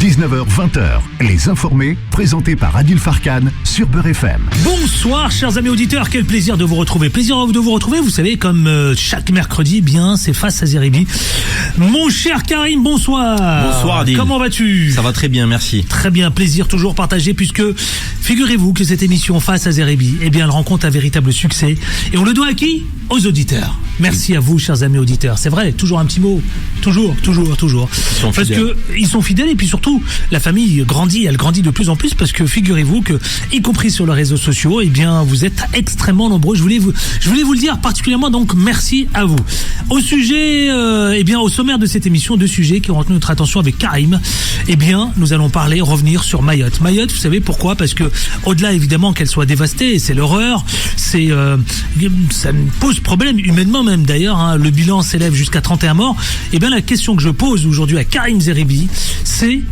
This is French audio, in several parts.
19h-20h, Les Informés, présentés par Adil Farkan sur Beurre FM. Bonsoir chers amis auditeurs, quel plaisir de vous retrouver. Plaisir de vous retrouver, vous savez, comme chaque mercredi, bien, c'est Face à Zeribi. Mon cher Karim, bonsoir. Bonsoir Adil. Comment vas-tu? Ça va très bien, merci. Très bien, plaisir toujours partagé, puisque figurez-vous que cette émission Face à Zeribi, eh bien, elle rencontre un véritable succès. Et on le doit à qui? Aux auditeurs. Merci à vous, chers amis auditeurs. C'est vrai, toujours un petit mot. Toujours. Parce que ils sont fidèles et puis surtout, la famille grandit, elle grandit de plus en plus parce que figurez-vous que, y compris sur les réseaux sociaux, eh bien, vous êtes extrêmement nombreux. Je voulais vous le dire particulièrement, donc merci à vous. Au sujet, eh bien, au sommaire de cette émission, deux sujets qui ont retenu notre attention avec Karim. Eh bien, nous allons revenir sur Mayotte. Mayotte, vous savez pourquoi? Parce que, au-delà évidemment qu'elle soit dévastée, c'est l'horreur, ça me pose problème humainement même d'ailleurs, hein, le bilan s'élève jusqu'à 31 morts. Eh bien, la question que je pose aujourd'hui à Karim Zeribi, c'est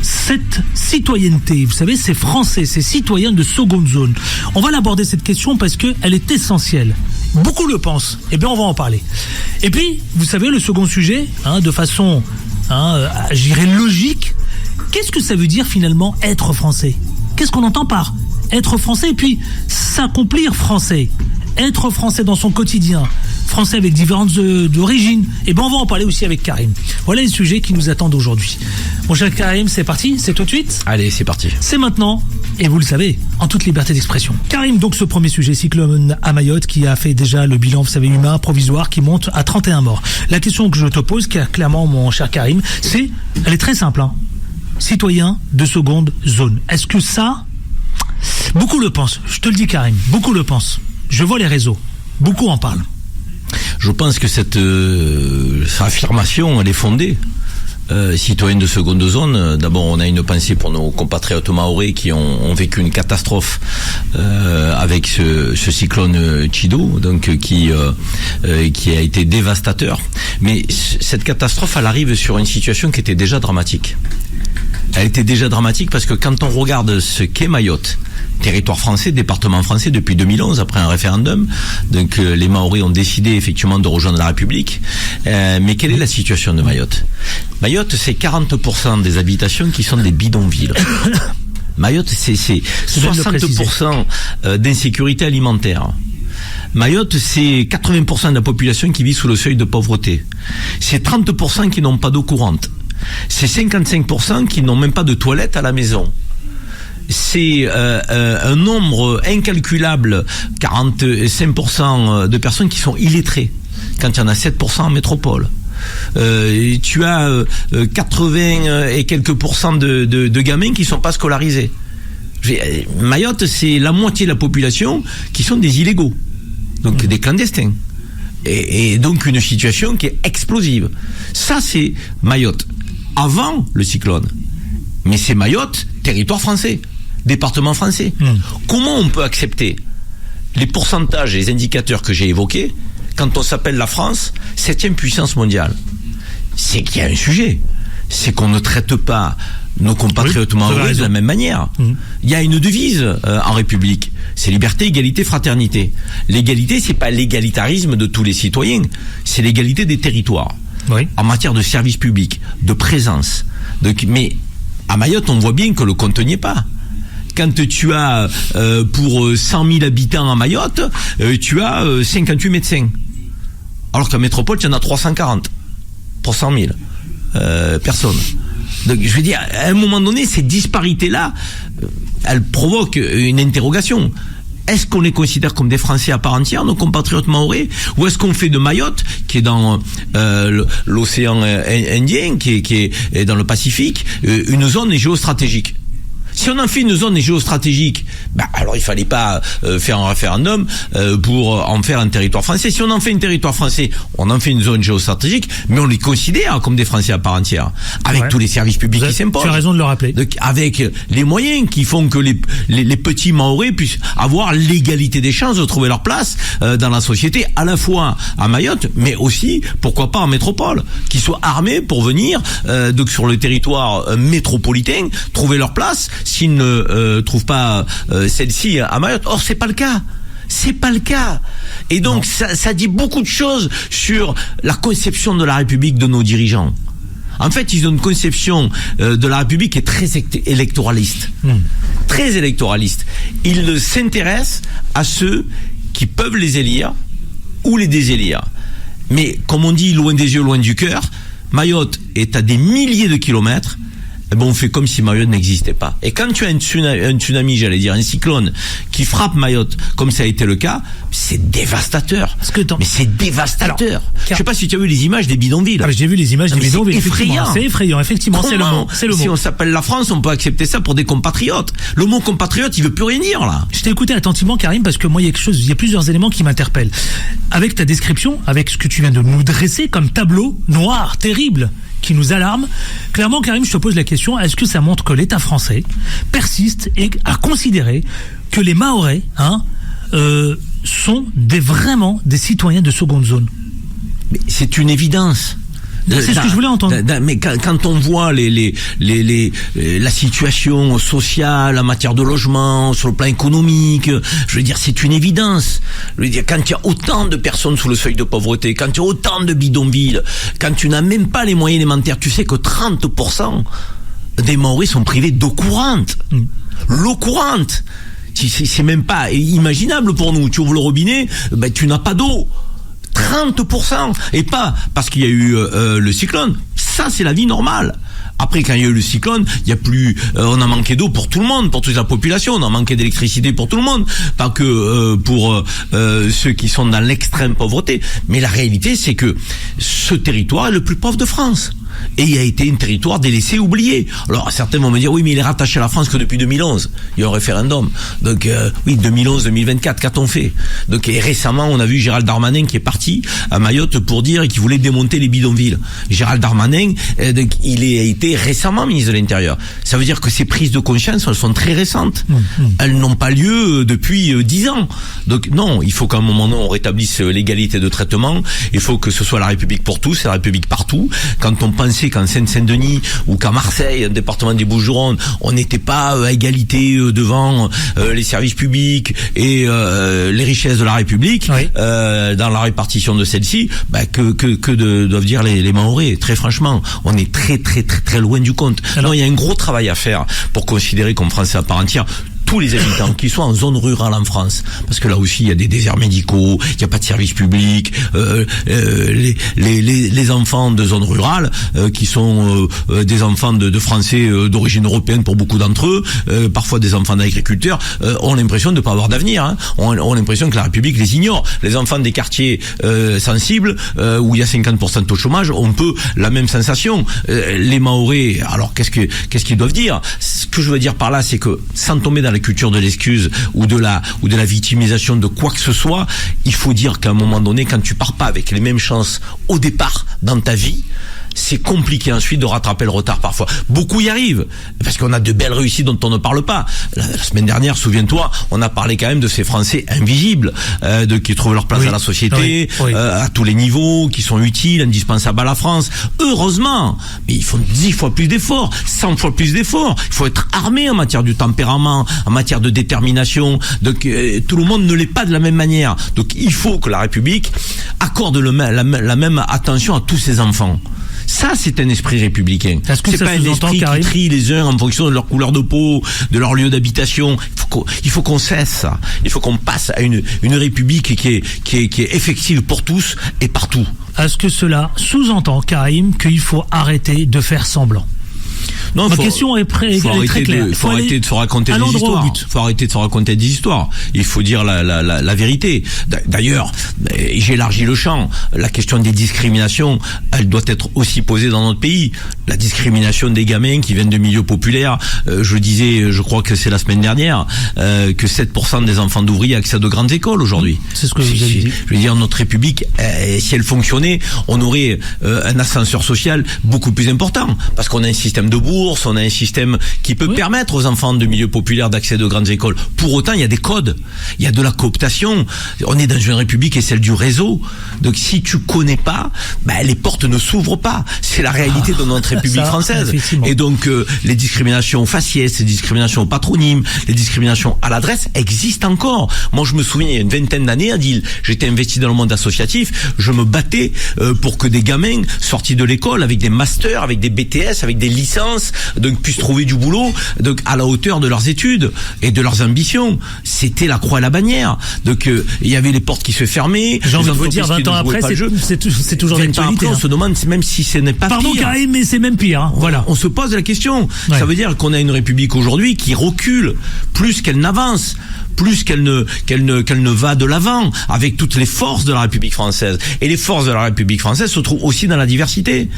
cette citoyenneté. Vous savez, ces Français, ces citoyens de seconde zone. On va l'aborder cette question parce que elle est essentielle. Beaucoup le pensent. Eh bien, on va en parler. Et puis, vous savez, le second sujet, de façon, je dirais logique, qu'est-ce que ça veut dire finalement être français? Qu'est-ce qu'on entend par être français et puis s'accomplir français? Être français dans son quotidien, français avec différentes origines. Et ben on va en parler aussi avec Karim. Voilà les sujets qui nous attendent aujourd'hui. Mon cher Karim, c'est parti, c'est tout de suite. Allez, c'est parti. C'est maintenant, et vous le savez, en toute liberté d'expression. Karim, donc ce premier sujet, cyclone à Mayotte, qui a fait déjà le bilan, vous savez, humain, provisoire, qui monte à 31 morts. La question que je te pose, clairement, mon cher Karim, elle est très simple, citoyen de seconde zone. Est-ce que ça, beaucoup le pensent, je te le dis Karim, beaucoup le pensent. Je vois les réseaux. Beaucoup en parlent. Je pense que cette affirmation, elle est fondée. Citoyens de seconde zone, d'abord on a une pensée pour nos compatriotes mahorais qui ont vécu une catastrophe avec ce cyclone Chido, donc qui a été dévastateur. Mais cette catastrophe, elle arrive sur une situation qui était déjà dramatique. Elle était déjà dramatique parce que quand on regarde ce qu'est Mayotte, territoire français, département français depuis 2011 après un référendum, donc les Mahorais ont décidé effectivement de rejoindre la République. Mais quelle est la situation de Mayotte? Mayotte, c'est 40% des habitations qui sont des bidonvilles. Mayotte, c'est 60% d'insécurité alimentaire. Mayotte, c'est 80% de la population qui vit sous le seuil de pauvreté. C'est 30% qui n'ont pas d'eau courante. C'est 55% qui n'ont même pas de toilette à la maison. C'est un nombre incalculable, 45% de personnes qui sont illettrées, quand il y en a 7% en métropole. Tu as 80 et quelques pourcents de gamins qui sont pas scolarisés. Mayotte, c'est la moitié de la population qui sont des illégaux, donc des clandestins. Et donc une situation qui est explosive. Ça, c'est Mayotte avant le cyclone. Mais c'est Mayotte, territoire français, département français. Comment on peut accepter les pourcentages et les indicateurs que j'ai évoqués quand on s'appelle la France 7e puissance mondiale? C'est qu'il y a un sujet. C'est qu'on ne traite pas nos compatriotes mahorais de la même manière. Il y a une devise en République, c'est liberté, égalité, fraternité. L'égalité, c'est pas l'égalitarisme de tous les citoyens, c'est l'égalité des territoires. En matière de services publics, de présence. Mais à Mayotte, on voit bien que le compte n'y est pas. Quand tu as pour 100 000 habitants à Mayotte, tu as 58 médecins. Alors qu'en métropole, tu en as 340 pour 100 000 personnes. Donc je veux dire, à un moment donné, ces disparités-là, elles provoquent une interrogation. Est-ce qu'on les considère comme des Français à part entière, nos compatriotes mahorais, ou est-ce qu'on fait de Mayotte, qui est dans l'océan Indien, qui est dans le Pacifique, une zone géostratégique? Si on en fait une zone géostratégique, alors il fallait pas faire un référendum pour en faire un territoire français. Si on en fait un territoire français, on en fait une zone géostratégique, mais on les considère comme des Français à part entière, avec tous les services publics qui s'imposent. Tu as raison de le rappeler. Donc, avec les moyens qui font que les petits Mahorais puissent avoir l'égalité des chances de trouver leur place dans la société, à la fois à Mayotte, mais aussi, pourquoi pas en métropole, qu'ils soient armés pour venir donc sur le territoire métropolitain trouver leur place s'ils ne trouvent pas celle-ci à Mayotte. Or, c'est pas le cas. C'est pas le cas. Et donc, ça dit beaucoup de choses sur la conception de la République de nos dirigeants. En fait, ils ont une conception de la République qui est très électoraliste. Très électoraliste. Ils s'intéressent à ceux qui peuvent les élire ou les désélire. Mais comme on dit, loin des yeux, loin du cœur, Mayotte est à des milliers de kilomètres. Eh ben on fait comme si Mayotte n'existait pas. Et quand tu as un tsunami, j'allais dire, un cyclone qui frappe Mayotte, comme ça a été le cas, c'est dévastateur. Mais c'est dévastateur. Alors, je sais pas si tu as vu les images des bidonvilles. Ah, j'ai vu les images des bidonvilles. C'est effrayant, effectivement. C'est le mot. Si on s'appelle la France, on peut accepter ça pour des compatriotes. Le mot compatriote, il veut plus rien dire, là. Je t'ai écouté attentivement, Karim, parce que moi, il y a plusieurs éléments qui m'interpellent. Avec ta description, avec ce que tu viens de nous dresser comme tableau noir, terrible, qui nous alarme. Clairement, Karim, je te pose la question, est-ce que ça montre que l'État français persiste et à considérer que les Mahorais sont vraiment des citoyens de seconde zone? Mais c'est une évidence. C'est ce que je voulais entendre. Mais quand on voit la situation sociale en matière de logement, sur le plan économique, je veux dire, c'est une évidence. Je veux dire, quand il y a autant de personnes sous le seuil de pauvreté, quand il y a autant de bidonvilles, quand tu n'as même pas les moyens élémentaires, tu sais que 30% des Mahorais sont privés d'eau courante. L'eau courante, c'est même pas imaginable pour nous. Tu ouvres le robinet, ben tu n'as pas d'eau. 30%, et pas parce qu'il y a eu le cyclone. Ça, c'est la vie normale. Après, quand il y a eu le cyclone, il y a plus, on a manqué d'eau pour tout le monde, pour toute la population. On a manqué d'électricité pour tout le monde, pas que pour ceux qui sont dans l'extrême pauvreté. Mais la réalité, c'est que ce territoire est le plus pauvre de France. Et il a été un territoire délaissé, oublié. Alors certains vont me dire, oui, mais il est rattaché à la France que depuis 2011. Il y a un référendum. Donc oui, 2011-2024, qu'a-t-on fait? Donc et récemment, on a vu Gérald Darmanin qui est parti à Mayotte pour dire qu'il voulait démonter les bidonvilles. Gérald Darmanin, donc, il a été récemment ministre de l'Intérieur. Ça veut dire que ces prises de conscience, elles sont très récentes. Elles n'ont pas lieu depuis 10 ans. Donc non, il faut qu'à un moment donné, on rétablisse l'égalité de traitement. Il faut que ce soit la République pour tous, la République partout. Quand on pense qu'en Seine-Saint-Denis ou qu'à Marseille, un département des Bouches-du-Rhône, on n'était pas à égalité devant les services publics et les richesses de la République, oui. Dans la répartition de celle-ci, bah, que doivent dire les Mahorais. Très franchement, on est très loin du compte. Alors, non, il y a un gros travail à faire pour considérer comme Français à part entière tous les habitants qui soient en zone rurale en France, parce que là aussi il y a des déserts médicaux, il n'y a pas de service public, les enfants de zone rurale qui sont des enfants de Français d'origine européenne pour beaucoup d'entre eux, parfois des enfants d'agriculteurs, ont l'impression de ne pas avoir d'avenir, hein. ont l'impression que la République les ignore. Les enfants des quartiers sensibles où il y a 50% de taux de chômage ont un peu la même sensation. Les Mahorais, alors qu'est-ce qu'ils doivent dire? Ce que je veux dire par là, c'est que sans tomber dans la culture de l'excuse ou de la victimisation de quoi que ce soit, il faut dire qu'à un moment donné, quand tu pars pas avec les mêmes chances au départ dans ta vie, c'est compliqué ensuite de rattraper le retard parfois. Beaucoup y arrivent, parce qu'on a de belles réussites dont on ne parle pas. La semaine dernière, souviens-toi, on a parlé quand même de ces Français invisibles, qui trouvent leur place dans la société, à tous les niveaux, qui sont utiles, indispensables à la France. Heureusement, mais il faut 10 fois plus d'efforts, 100 fois plus d'efforts. Il faut être armé en matière du tempérament, en matière de détermination. Donc tout le monde ne l'est pas de la même manière. Donc il faut que la République accorde la même attention à tous ses enfants. Ça, c'est un esprit républicain. C'est pas un esprit qui trie les uns en fonction de leur couleur de peau, de leur lieu d'habitation. Il faut qu'on cesse ça. Il faut qu'on passe à une république qui est effective pour tous et partout. Est-ce que cela sous-entend, Karim, qu'il faut arrêter de faire semblant? Non, ma question est très claire. Il faut arrêter de se raconter des histoires. Faut arrêter de se raconter des histoires. Il faut dire la vérité. D'ailleurs, j'élargis le champ. La question des discriminations, elle doit être aussi posée dans notre pays. La discrimination des gamins qui viennent de milieux populaires. Je disais, je crois que c'est la semaine dernière, que 7% des enfants d'ouvriers accèdent de grandes écoles aujourd'hui. C'est ce que vous avez dit. Je veux dire, notre République, si elle fonctionnait, on aurait un ascenseur social beaucoup plus important. Parce qu'on a un système de bourse, on a un système qui peut permettre aux enfants de milieux populaires d'accéder aux grandes écoles. Pour autant, il y a des codes, il y a de la cooptation. On est dans une république et celle du réseau. Donc si tu connais pas, les portes ne s'ouvrent pas. C'est la réalité de notre république française. Et donc les discriminations faciès, les discriminations au patronyme, les discriminations à l'adresse existent encore. Moi, je me souviens, il y a une vingtaine d'années, Adil, j'étais investi dans le monde associatif, je me battais pour que des gamins sortis de l'école avec des masters, avec des BTS, avec des licences, donc puissent trouver du boulot, donc à la hauteur de leurs études et de leurs ambitions. C'était la croix et la bannière. Donc il y avait les portes qui se fermaient. J'ai envie de vous dire, 20 ans après, c'est toujours d'actualité. On se demande même si ce n'est pas pire. Pardon Karim, mais c'est même pire. Hein. Voilà. On se pose la question. Ouais. Ça veut dire qu'on a une république aujourd'hui qui recule plus qu'elle n'avance, plus qu'elle ne va de l'avant, avec toutes les forces de la République française. Et les forces de la République française se trouvent aussi dans la diversité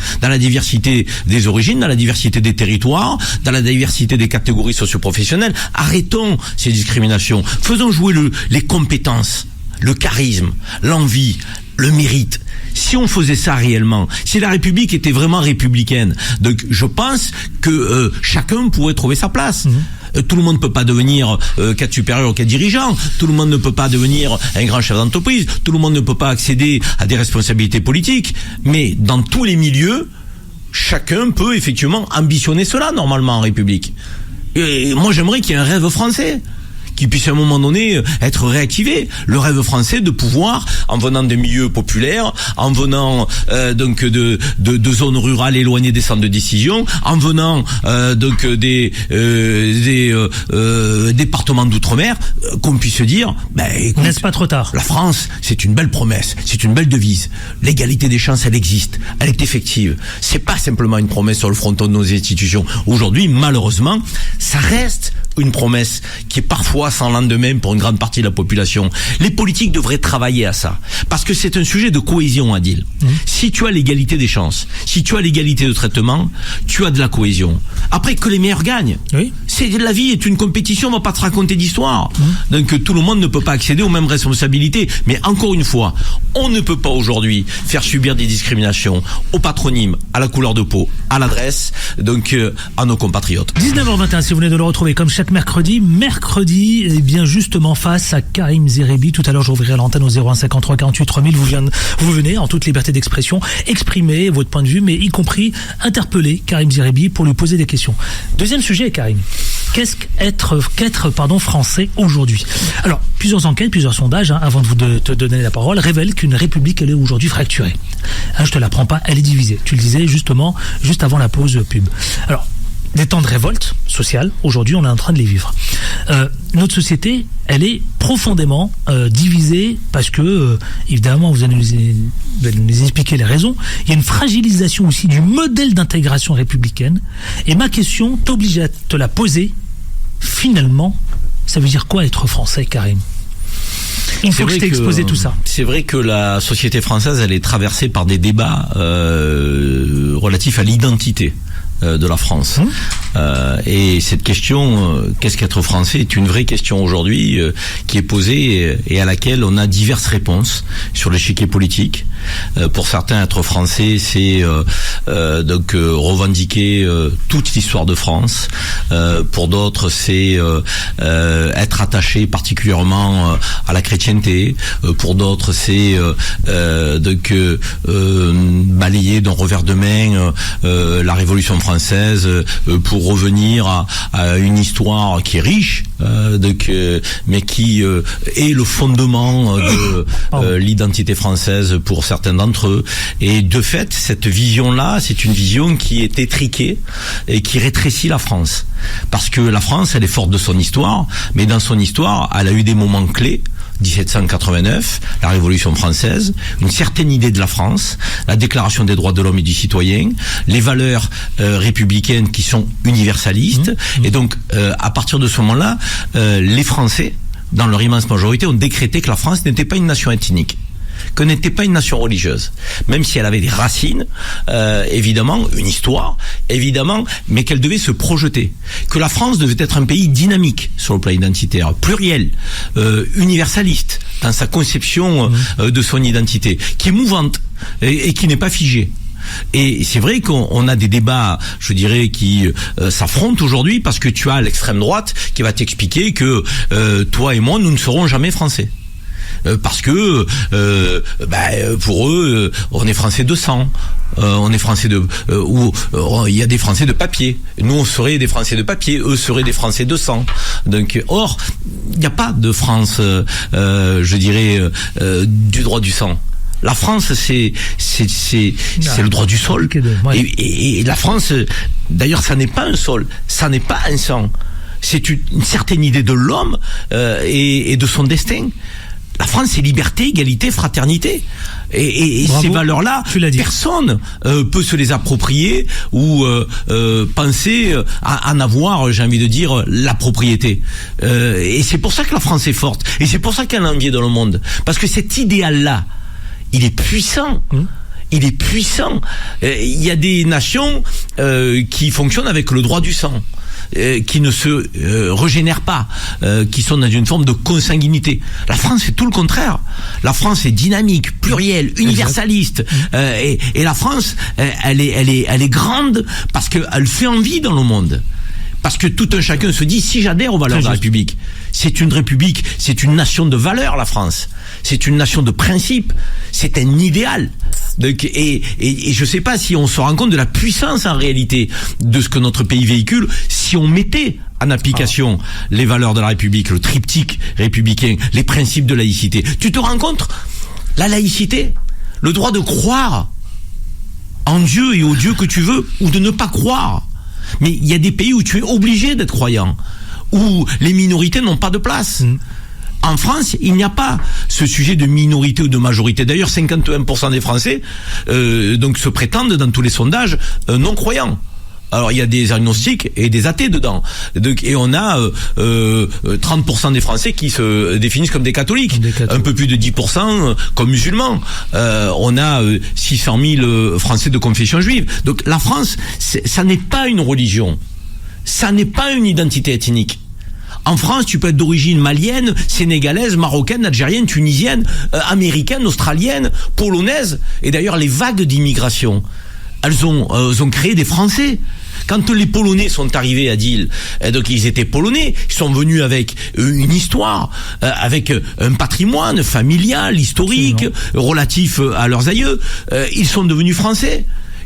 des origines, dans la diversité des territoires, dans la diversité des catégories socio-professionnelles. Arrêtons ces discriminations. Faisons jouer les compétences, le charisme, l'envie, le mérite. Si on faisait ça réellement, si la République était vraiment républicaine, donc je pense que chacun pourrait trouver sa place. Tout le monde ne peut pas devenir cadre supérieur ou cadre dirigeant. Tout le monde ne peut pas devenir un grand chef d'entreprise. Tout le monde ne peut pas accéder à des responsabilités politiques. Mais dans tous les milieux, chacun peut effectivement ambitionner cela normalement en République. Et moi, j'aimerais qu'il y ait un rêve français qui puisse à un moment donné être réactivé. Le rêve français de pouvoir, en venant des milieux populaires, en venant donc de zones rurales éloignées des centres de décision, en venant donc des départements d'outre-mer, qu'on puisse dire, écoute, n'est-ce pas trop tard? La France, c'est une belle promesse, c'est une belle devise. L'égalité des chances, elle existe, elle est effective. C'est pas simplement une promesse sur le fronton de nos institutions. Aujourd'hui, malheureusement, ça reste une promesse qui est parfois sans lendemain pour une grande partie de la population. Les politiques devraient travailler à ça. Parce que c'est un sujet de cohésion, Adil. Si tu as l'égalité des chances, si tu as l'égalité de traitement, tu as de la cohésion. Après, que les meilleurs gagnent. Oui. La vie est une compétition, on va pas te raconter d'histoire. Donc tout le monde ne peut pas accéder aux mêmes responsabilités. Mais encore une fois, on ne peut pas aujourd'hui faire subir des discriminations au patronyme, à la couleur de peau, à l'adresse, donc à nos compatriotes. 19h21, si vous venez de le retrouver comme chaque mercredi, et bien justement face à Karim Zerebi. Tout à l'heure, j'ouvrirai l'antenne au 01 53 48 3000. Vous venez en toute liberté d'expression exprimer votre point de vue, mais y compris interpeller Karim Zerebi pour lui poser des questions. Deuxième sujet, Karim. Qu'est-ce qu'être français aujourd'hui? Alors, plusieurs enquêtes, plusieurs sondages, avant de te donner la parole, révèlent qu'une république, elle est aujourd'hui fracturée. Je te l'apprends pas, elle est divisée. Tu le disais justement, juste avant la pause pub. Alors, des temps de révolte sociale, aujourd'hui on est en train de les vivre. Notre société, elle est profondément divisée parce que, évidemment, vous allez nous expliquer les raisons. Il y a une fragilisation aussi du modèle d'intégration républicaine. Et ma question t'oblige à te la poser. Finalement, ça veut dire quoi être français, Karim? Il faut que je t'ai exposé tout ça. C'est vrai que la société française, elle est traversée par des débats relatifs à l'identité de la France. Et cette question, qu'est-ce qu'être français, est une vraie question aujourd'hui qui est posée et à laquelle on a diverses réponses sur l'échiquier politique. Pour certains, être français, c'est donc revendiquer toute l'histoire de France. Pour d'autres, c'est être attaché particulièrement à la chrétienté. Pour d'autres, c'est donc balayer d'un revers de main la Révolution française pour revenir à une histoire qui est riche, mais qui est le fondement de l'identité française pour certains d'entre eux. Et de fait, cette vision-là, c'est une vision qui est étriquée et qui rétrécit la France. Parce que la France, elle est forte de son histoire, mais dans son histoire, elle a eu des moments clés. 1789, la Révolution française, une certaine idée de la France, la Déclaration des droits de l'homme et du citoyen, les valeurs républicaines qui sont universalistes. Et donc, à partir de ce moment-là, les Français, dans leur immense majorité, ont décrété que la France n'était pas une nation ethnique, que n'était pas une nation religieuse, même si elle avait des racines, évidemment, une histoire, évidemment, mais qu'elle devait se projeter, que la France devait être un pays dynamique sur le plan identitaire, pluriel, universaliste dans sa conception de son identité, qui est mouvante et qui n'est pas figée. Et c'est vrai qu'on a des débats, je dirais, qui s'affrontent aujourd'hui parce que tu as l'extrême droite qui va t'expliquer que toi et moi, nous ne serons jamais français. Parce que pour eux, on est français de sang. On est français il y a des français de papier. Nous, on serait des français de papier. Eux seraient des français de sang. Donc, or, il n'y a pas de France, je dirais, du droit du sang. La France, c'est le droit du sol. Et la France, d'ailleurs, ça n'est pas un sol, ça n'est pas un sang. C'est une certaine idée de l'homme et de son destin. La France, c'est liberté, égalité, fraternité. Et ces valeurs-là, personne peut se les approprier ou penser à en avoir, j'ai envie de dire, la propriété. Et c'est pour ça que la France est forte. Et c'est pour ça qu'elle est enviée dans le monde. Parce que cet idéal-là, il est puissant. Il est puissant. Il y a des nations qui fonctionnent avec le droit du sang. Qui ne se régénèrent pas, qui sont dans une forme de consanguinité. La France, c'est tout le contraire. La France est dynamique, plurielle, universaliste. Et la France, elle est grande parce qu'elle fait envie dans le monde. Parce que tout un chacun se dit, si j'adhère aux valeurs de la République, c'est une république, c'est une nation de valeurs, la France. C'est une nation de principes, c'est un idéal. Donc, et je sais pas si on se rend compte de la puissance en réalité de ce que notre pays véhicule si on mettait en application les valeurs de la République, le triptyque républicain, les principes de laïcité. Tu te rends compte, la laïcité, le droit de croire en Dieu et au Dieu que tu veux, ou de ne pas croire. Mais il y a des pays où tu es obligé d'être croyant, où les minorités n'ont pas de place. En France, il n'y a pas ce sujet de minorité ou de majorité. D'ailleurs, 51% des Français donc se prétendent dans tous les sondages non croyants. Alors, il y a des agnostiques et des athées dedans. Et on a 30% des Français qui se définissent comme des catholiques. Un peu plus de 10% comme musulmans. On a 600 000 Français de confession juive. Donc, la France, ça n'est pas une religion. Ça n'est pas une identité ethnique. En France, tu peux être d'origine malienne, sénégalaise, marocaine, algérienne, tunisienne, américaine, australienne, polonaise. Et d'ailleurs, les vagues d'immigration, elles ont créé des Français. Quand les Polonais sont arrivés à Deal, donc ils étaient Polonais, ils sont venus avec une histoire, avec un patrimoine familial, historique, relatif à leurs aïeux. Ils sont devenus Français.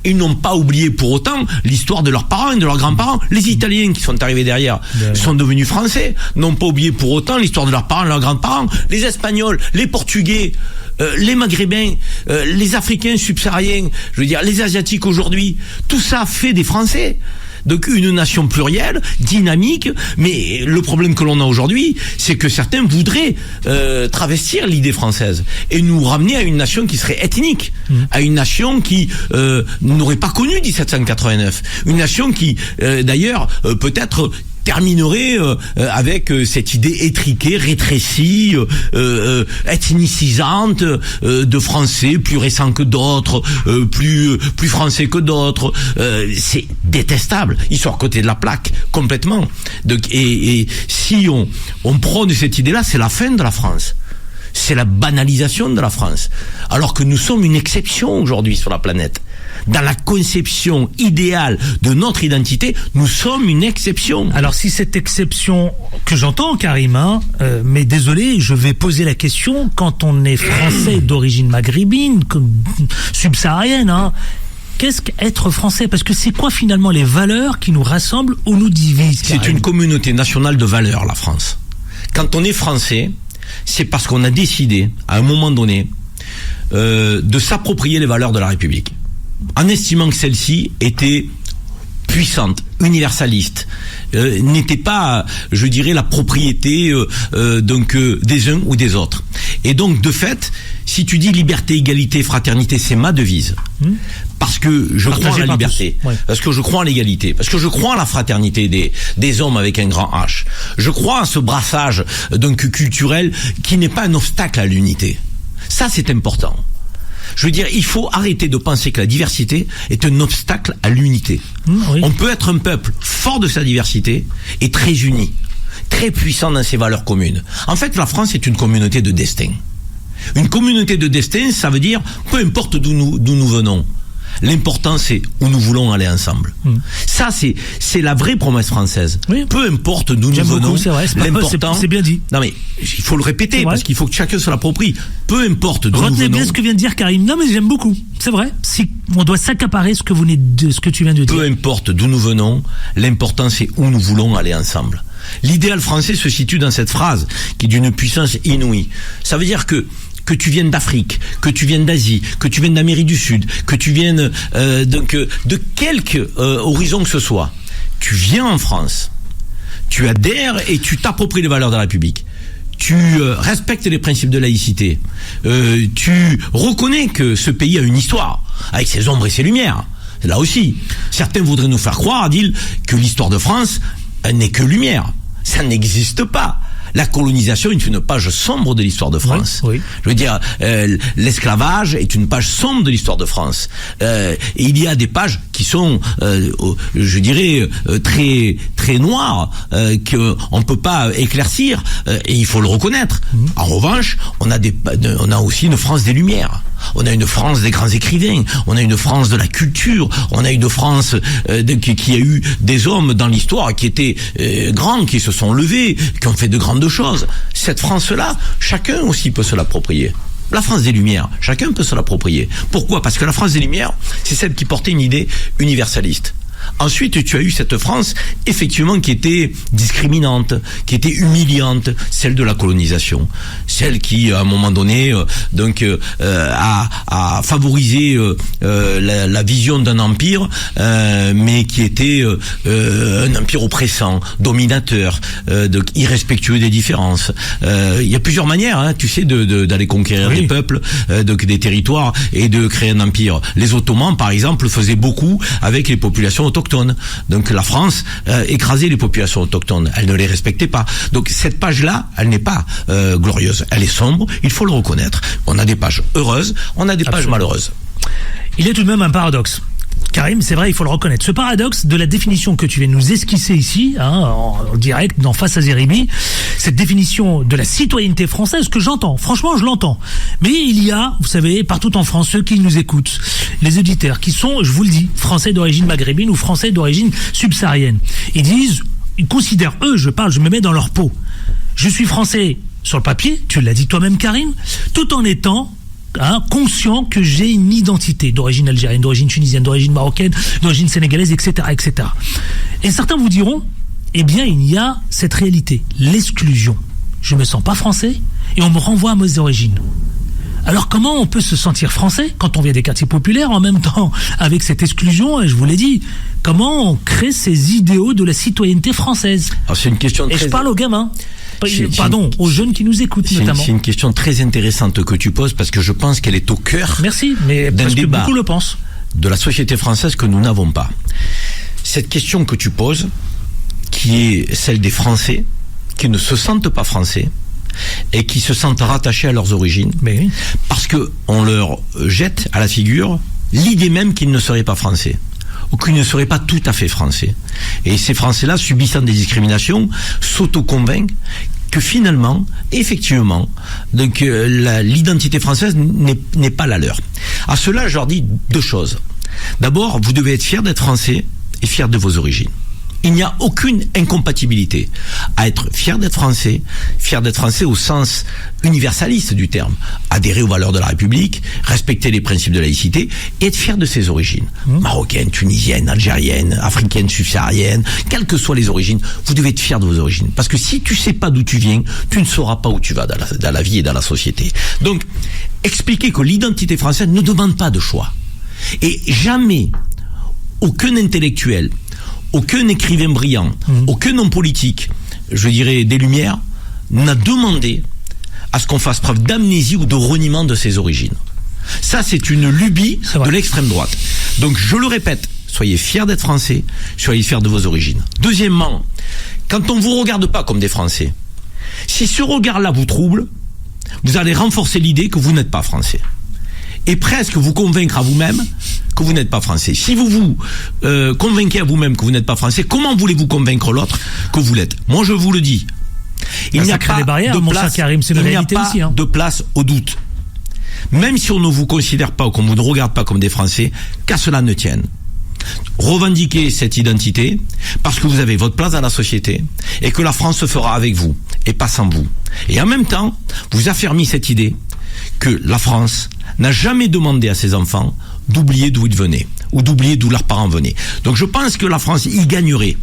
Ils n'ont pas oublié pour autant l'histoire de leurs parents et de leurs grands-parents. Les Italiens qui sont arrivés derrière sont devenus Français, n'ont pas oublié pour autant l'histoire de leurs parents et de leurs grands-parents. Les Espagnols, les Portugais, les Maghrébins, les Africains subsahariens, je veux dire, les Asiatiques aujourd'hui, tout ça fait des Français. Donc une nation plurielle, dynamique, mais le problème que l'on a aujourd'hui, c'est que certains voudraient travestir l'idée française et nous ramener à une nation qui serait ethnique, à une nation qui n'aurait pas connu 1789, une nation qui d'ailleurs peut-être terminerait avec cette idée étriquée, rétrécie, ethnicisante de Français plus récents que d'autres, plus français que d'autres. C'est détestable. Ils sont à côté de la plaque complètement. Donc, et si on prône cette idée-là, c'est la fin de la France. C'est la banalisation de la France. Alors que nous sommes une exception aujourd'hui sur la planète. Dans la conception idéale de notre identité, nous sommes une exception. Alors si cette exception que j'entends, Karim, mais désolé, je vais poser la question, quand on est français d'origine maghrébine, subsaharienne, qu'est-ce qu'être français? Parce que c'est quoi finalement les valeurs qui nous rassemblent ou nous divisent? C'est une communauté nationale de valeurs, la France. Quand on est français, c'est parce qu'on a décidé, à un moment donné, de s'approprier les valeurs de la République, en estimant que celle-ci était puissante, universaliste, n'était pas, je dirais, la propriété des uns ou des autres. Et donc, de fait, si tu dis liberté, égalité, fraternité, c'est ma devise. Parce que je crois en la liberté, parce que je crois en l'égalité, parce que je crois en la fraternité des hommes avec un grand H. Je crois en ce brassage donc culturel qui n'est pas un obstacle à l'unité. Ça, c'est important. Je veux dire, il faut arrêter de penser que la diversité est un obstacle à l'unité. Oui. On peut être un peuple fort de sa diversité et très uni, très puissant dans ses valeurs communes. En fait, la France est une communauté de destin. Une communauté de destin, ça veut dire, peu importe d'où nous venons, L'important, c'est où nous voulons aller ensemble. Ça, c'est la vraie promesse française. Oui. Peu importe d'où nous venons, beaucoup, c'est vrai, l'important... c'est bien dit. Non mais, il faut le répéter, parce qu'il faut que chacun se l'approprie. Peu importe d'où nous venons... Retenez bien ce que vient de dire Karim. Non mais j'aime beaucoup. C'est vrai. Si on doit s'accaparer ce que tu viens de dire. Peu importe d'où nous venons, l'important, c'est où nous voulons aller ensemble. L'idéal français se situe dans cette phrase, qui est d'une puissance inouïe. Ça veut dire que tu viennes d'Afrique, que tu viennes d'Asie, que tu viennes d'Amérique du Sud, que tu viennes de quelque horizon que ce soit, tu viens en France, tu adhères et tu t'appropries les valeurs de la République. Tu respectes les principes de laïcité. Tu reconnais que ce pays a une histoire, avec ses ombres et ses lumières. Là aussi, certains voudraient nous faire croire, Adil, que l'histoire de France n'est que lumière. Ça n'existe pas. La colonisation est une page sombre de l'histoire de France. Oui. Je veux dire, l'esclavage est une page sombre de l'histoire de France. Et il y a des pages qui sont, je dirais, très très noires, qu'on ne peut pas éclaircir, et il faut le reconnaître. En revanche, on a aussi une France des Lumières. On a une France des grands écrivains, on a une France de la culture, on a une France qui a eu des hommes dans l'histoire qui étaient grands, qui se sont levés, qui ont fait de grandes choses. Cette France-là, chacun aussi peut se l'approprier. La France des Lumières, chacun peut se l'approprier. Pourquoi ? Parce que la France des Lumières, c'est celle qui portait une idée universaliste. Ensuite, tu as eu cette France, effectivement, qui était discriminante, qui était humiliante, celle de la colonisation, celle qui, à un moment donné, a favorisé la vision d'un empire, mais qui était un empire oppressant, dominateur, irrespectueux des différences. Il y a plusieurs manières, tu sais, d'aller conquérir des peuples, des territoires, et de créer un empire. Les Ottomans, par exemple, faisaient beaucoup avec les populations autochtones. Donc la France écrasait les populations autochtones, elle ne les respectait pas. Donc cette page-là, elle n'est pas glorieuse, elle est sombre, il faut le reconnaître. On a des pages heureuses, on a des pages malheureuses. Il y a tout de même un paradoxe. Karim, c'est vrai, il faut le reconnaître. Ce paradoxe de la définition que tu viens de nous esquisser ici, en direct, dans Face à Zeribi, cette définition de la citoyenneté française que j'entends, franchement je l'entends. Mais il y a, vous savez, partout en France, ceux qui nous écoutent, les auditeurs, qui sont, je vous le dis, français d'origine maghrébine ou français d'origine subsaharienne. Ils considèrent, eux, je me mets dans leur peau. Je suis français sur le papier, tu l'as dit toi-même Karim, tout en étant conscient que j'ai une identité d'origine algérienne, d'origine tunisienne, d'origine marocaine, d'origine sénégalaise, etc., etc. Et certains vous diront, eh bien, il y a cette réalité, l'exclusion. Je me sens pas français et on me renvoie à mes origines. Alors comment on peut se sentir français quand on vient des quartiers populaires en même temps avec cette exclusion? Et je vous l'ai dit, comment on crée ces idéaux de la citoyenneté française? Alors c'est une question et je parle aux gamins. Aux jeunes qui nous écoutent notamment. C'est une question très intéressante que tu poses parce que je pense qu'elle est au cœur. Merci, mais d'un débat beaucoup le pensent. De la société française que nous n'avons pas. Cette question que tu poses, qui est celle des Français qui ne se sentent pas français et qui se sentent rattachés à leurs origines, parce que on leur jette à la figure l'idée même qu'ils ne seraient pas français, ou qu'ils ne seraient pas tout à fait français. Et ces Français-là, subissant des discriminations, s'auto-convainquent que finalement, effectivement, donc l'identité française n'est pas la leur. À cela, je leur dis deux choses. D'abord, vous devez être fiers d'être français et fiers de vos origines. Il n'y a aucune incompatibilité à être fier d'être français au sens universaliste du terme, adhérer aux valeurs de la République, respecter les principes de laïcité et être fier de ses origines, marocaine, tunisienne, algérienne, africaine, subsaharienne, quelles que soient les origines, vous devez être fier de vos origines. Parce que si tu sais pas d'où tu viens, tu ne sauras pas où tu vas dans la vie et dans la société. Donc, expliquer que l'identité française ne demande pas de choix. Et jamais, aucun intellectuel, aucun écrivain brillant, aucun homme politique, je dirais des Lumières, n'a demandé à ce qu'on fasse preuve d'amnésie ou de reniement de ses origines. Ça, c'est une lubie de l'extrême droite. Donc, je le répète, soyez fiers d'être français, soyez fiers de vos origines. Deuxièmement, quand on ne vous regarde pas comme des Français, si ce regard-là vous trouble, vous allez renforcer l'idée que vous n'êtes pas français. Et presque vous convaincre à vous-même que vous n'êtes pas français. Si vous vous convainquez à vous-même que vous n'êtes pas français, comment voulez-vous convaincre l'autre que vous l'êtes? Moi, je vous le dis. Il n'y a pas de place au doute. même si on ne vous considère pas ou qu'on vous ne regarde pas comme des Français, qu'à cela ne tienne. Revendiquez cette identité parce que vous avez votre place dans la société et que la France se fera avec vous et pas sans vous. Et en même temps, vous affermissez cette idée que la France n'a jamais demandé à ses enfants d'oublier d'où ils venaient ou d'oublier d'où leurs parents venaient. Donc je pense que la France y gagnerait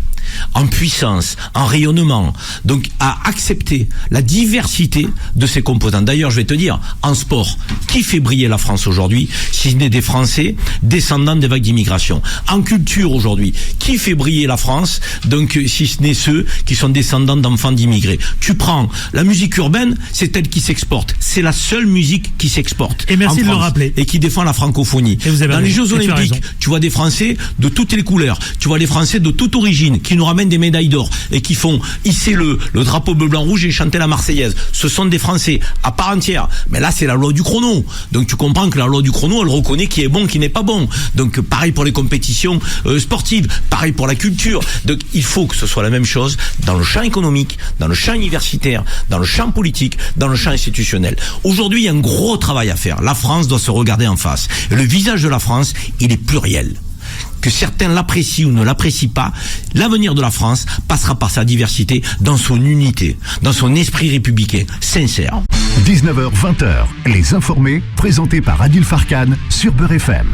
en puissance, en rayonnement, donc à accepter la diversité de ses composants. D'ailleurs, je vais te dire, en sport, qui fait briller la France aujourd'hui, si ce n'est des Français descendants des vagues d'immigration? En culture aujourd'hui, qui fait briller la France, donc si ce n'est ceux qui sont descendants d'enfants d'immigrés? Tu prends la musique urbaine, c'est elle qui s'exporte. C'est la seule musique qui s'exporte. Et merci en de France, le rappeler. et qui défend la francophonie. Dans les Jeux Olympiques, tu vois des Français de toutes les couleurs, tu vois les Français de toute origine, qui nous ramènent des médailles d'or et qui font hisser le drapeau bleu blanc rouge et chanter la Marseillaise. Ce sont des Français à part entière. Mais là, c'est la loi du chrono. Donc tu comprends que la loi du chrono, elle reconnaît qui est bon, qui n'est pas bon. Donc pareil pour les compétitions sportives, pareil pour la culture. Donc il faut que ce soit la même chose dans le champ économique, dans le champ universitaire, dans le champ politique, dans le champ institutionnel. Aujourd'hui, il y a un gros travail à faire. La France doit se regarder en face. Et le visage de la France, il est pluriel. Que certains l'apprécient ou ne l'apprécient pas, l'avenir de la France passera par sa diversité, dans son unité, dans son esprit républicain, sincère. 19h-20h, les informés, présentés par Adil Farkan sur Beurre FM.